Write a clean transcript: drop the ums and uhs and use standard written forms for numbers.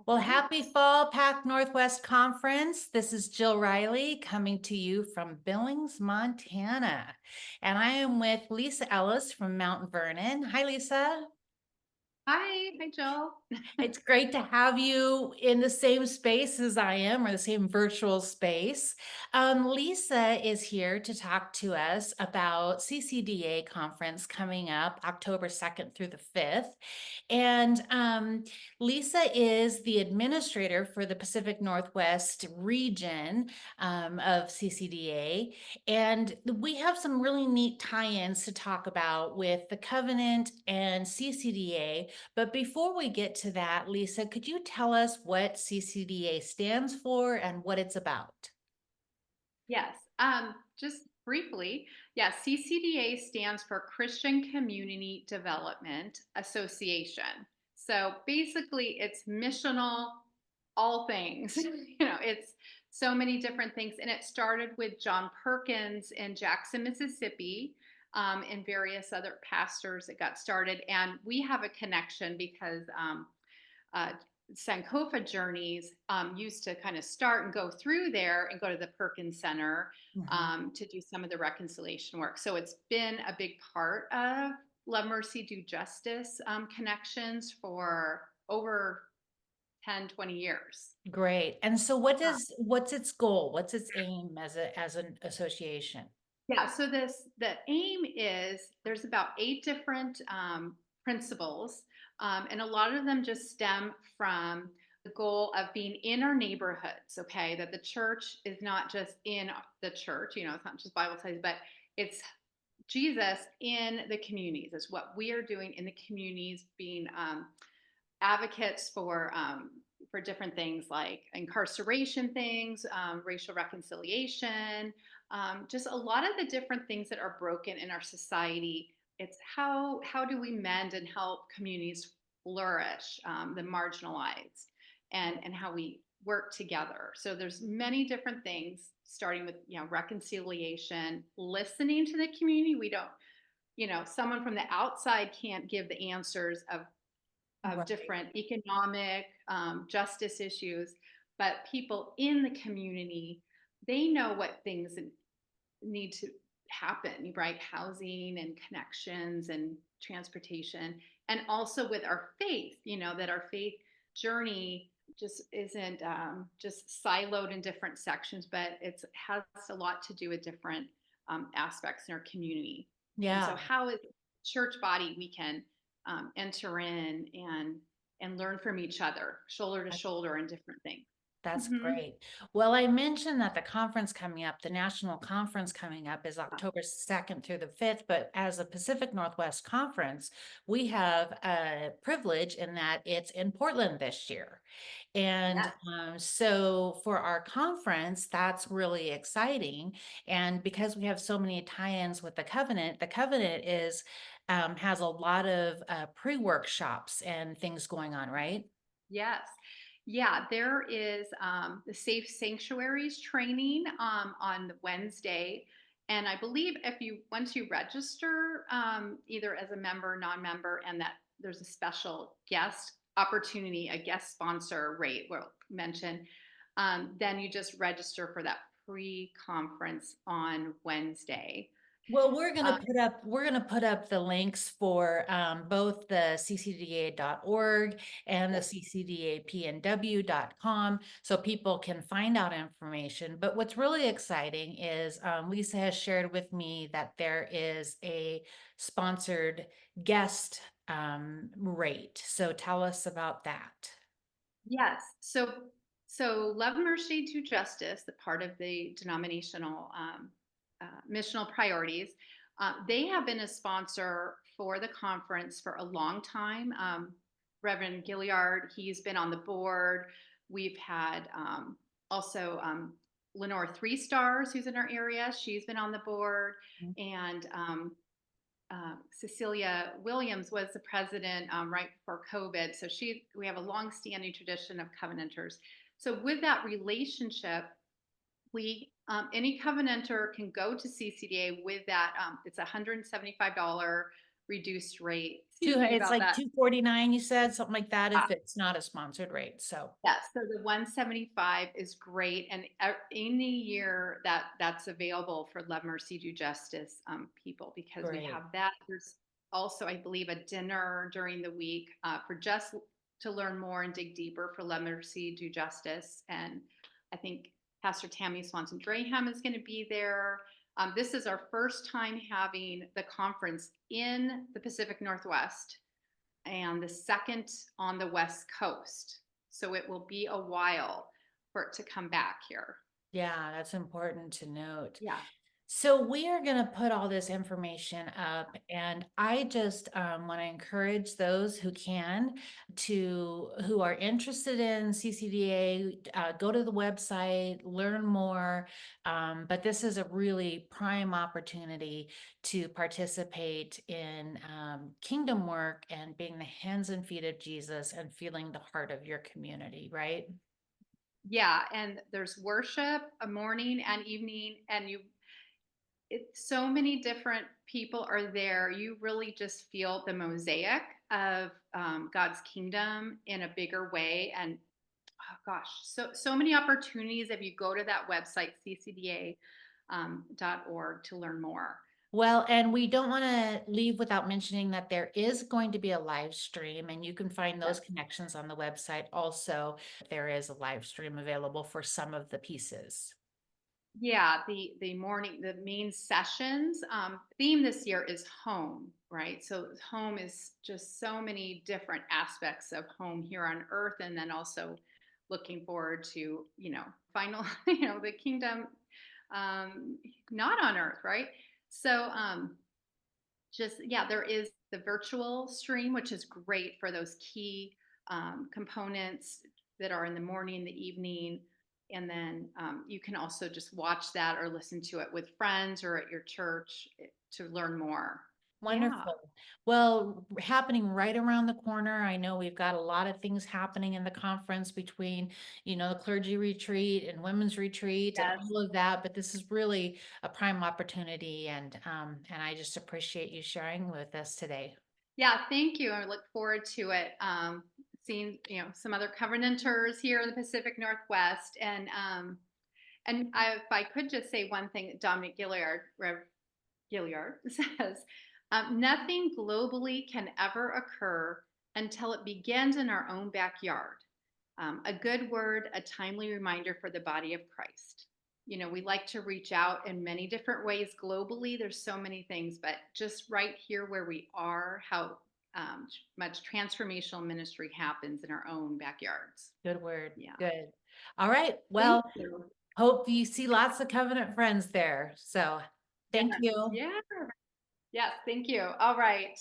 Well, happy Fall Pac Northwest Conference. This is Jill Riley coming to you from Billings, Montana. And I am with Lisa Ellis from Mount Vernon. Hi, Lisa. Hi, Jill. It's great to have you in the same space as I am, or the same virtual space. Lisa is here to talk to us about CCDA conference coming up October 2nd through the 5th. And Lisa is the administrator for the Pacific Northwest region of CCDA. And we have some really neat tie-ins to talk about with the Covenant and CCDA. But before we get to that, Lisa, could you tell us what CCDA stands for and what it's about? Yes, just briefly, yes, CCDA stands for Christian Community Development Association. So basically, it's missional, all things. It's so many different things. And it started with John Perkins in Jackson, Mississippi, and various other pastors that got started. And we have a connection because uh, Sankofa journeys used to kind of start and go through there and go to the Perkins Center Mhm. to do some of the reconciliation work. So it's been a big part of Love Mercy Do Justice connections for over 10, 20 years. Great. And so what's its goal? What's its aim as an association? Yeah, so the aim is there's about 8 different principles, and a lot of them just stem from the goal of being in our neighborhoods. Okay, that the church is not just in the church, it's not just Bible studies, but it's Jesus in the communities. Is what we are doing in the communities, being advocates for different things like incarceration things, racial reconciliation, just a lot of the different things that are broken in our society. It's how do we mend and help communities flourish, the marginalized, and how we work together. So there's many different things, starting with reconciliation, listening to the community. We don't, someone from the outside can't give the answers of Right. different economic justice issues, but people in the community, they know what things need to happen, right? Housing and connections and transportation, and also with our faith, that our faith journey just isn't just siloed in different sections, but it has a lot to do with different aspects in our community. And so, Yeah. how as a church body we can enter in and learn from each other, shoulder to shoulder, in different things. That's Mm-hmm. great. Well, I mentioned that the conference coming up, the national conference coming up is October 2nd through the 5th, but as a Pacific Northwest conference, we have a privilege in that it's in Portland this year. And Yes. so for our conference, that's really exciting. And because we have so many tie-ins with the Covenant is has a lot of pre-workshops and things going on, right? Yes. Yeah, there is the Safe Sanctuaries training on Wednesday. And I believe if you once you register, either as a member or non-member, and that there's a special guest opportunity, a guest sponsor rate we'll mention, then you just register for that pre-conference on Wednesday. Well, Uh, we're gonna put up the links for both the ccda.org and the ccdapnw.com so people can find out information. But what's really exciting is Lisa has shared with me that there is a sponsored guest rate. So tell us about that. Yes. So Love Mercy to Justice, the part of the denominational missional priorities, they have been a sponsor for the conference for a long time. Reverend Gilliard, he's been on the board. We've had also Lenore Three Stars, who's in our area. She's been on the board, and Cecilia Williams was the president right before COVID. So we have a long-standing tradition of Covenanters. So with that relationship, we any Covenanter can go to CCDA with that. It's $175 reduced rate Two, Excuse me it's about like that. 249, you said, something like that, Yeah. if it's not a sponsored rate, so Yes, so the 175 is great, and any year that that's available for Love Mercy Do Justice people, because we great. have that. There's also, I believe, a dinner during the week for just to learn more and dig deeper for Love Mercy Do Justice, and I think Pastor Tammy Swanson Draham is going to be there. This is our first time having the conference in the Pacific Northwest and the second on the West Coast. So it will be a while for it to come back here. Yeah, that's important to note. Yeah. So we are going to put all this information up, and I just want to encourage those who can who are interested in CCDA, go to the website, learn more. But this is a really prime opportunity to participate in kingdom work and being the hands and feet of Jesus and feeling the heart of your community, right? Yeah. And there's worship a morning and evening, and so many different people are there. You really just feel the mosaic of God's kingdom in a bigger way. And oh gosh, so many opportunities if you go to that website, ccda.org, to learn more. Well, and we don't want to leave without mentioning that there is going to be a live stream, and you can find those connections on the website also. There is a live stream available for some of the pieces. Yeah, the main sessions theme this year is home, right? So home is just so many different aspects of home here on earth, and then also looking forward to, final, the kingdom, um, not on earth, right? So just yeah, there is the virtual stream, which is great for those key components that are in the morning, the evening, and then you can also just watch that or listen to it with friends or at your church to learn more. Yeah. Wonderful. Well, happening right around the corner. I know we've got a lot of things happening in the conference between, the clergy retreat and women's retreat and Yes. all of that, but this is really a prime opportunity, and I just appreciate you sharing with us today. Yeah. Thank you. I look forward to it. Seeing some other covenanters here in the Pacific Northwest, if I could just say one thing that Dominic Gilliard says, nothing globally can ever occur until it begins in our own backyard. A good word, a timely reminder for the body of Christ. We like to reach out in many different ways globally. There's so many things, but just right here where we are, how much transformational ministry happens in our own backyards. Good word. Yeah. Good. All right. Thank Well, you. hope you see lots of covenant friends there. So Yeah. thank you. Yeah. Yes. Thank you. All right.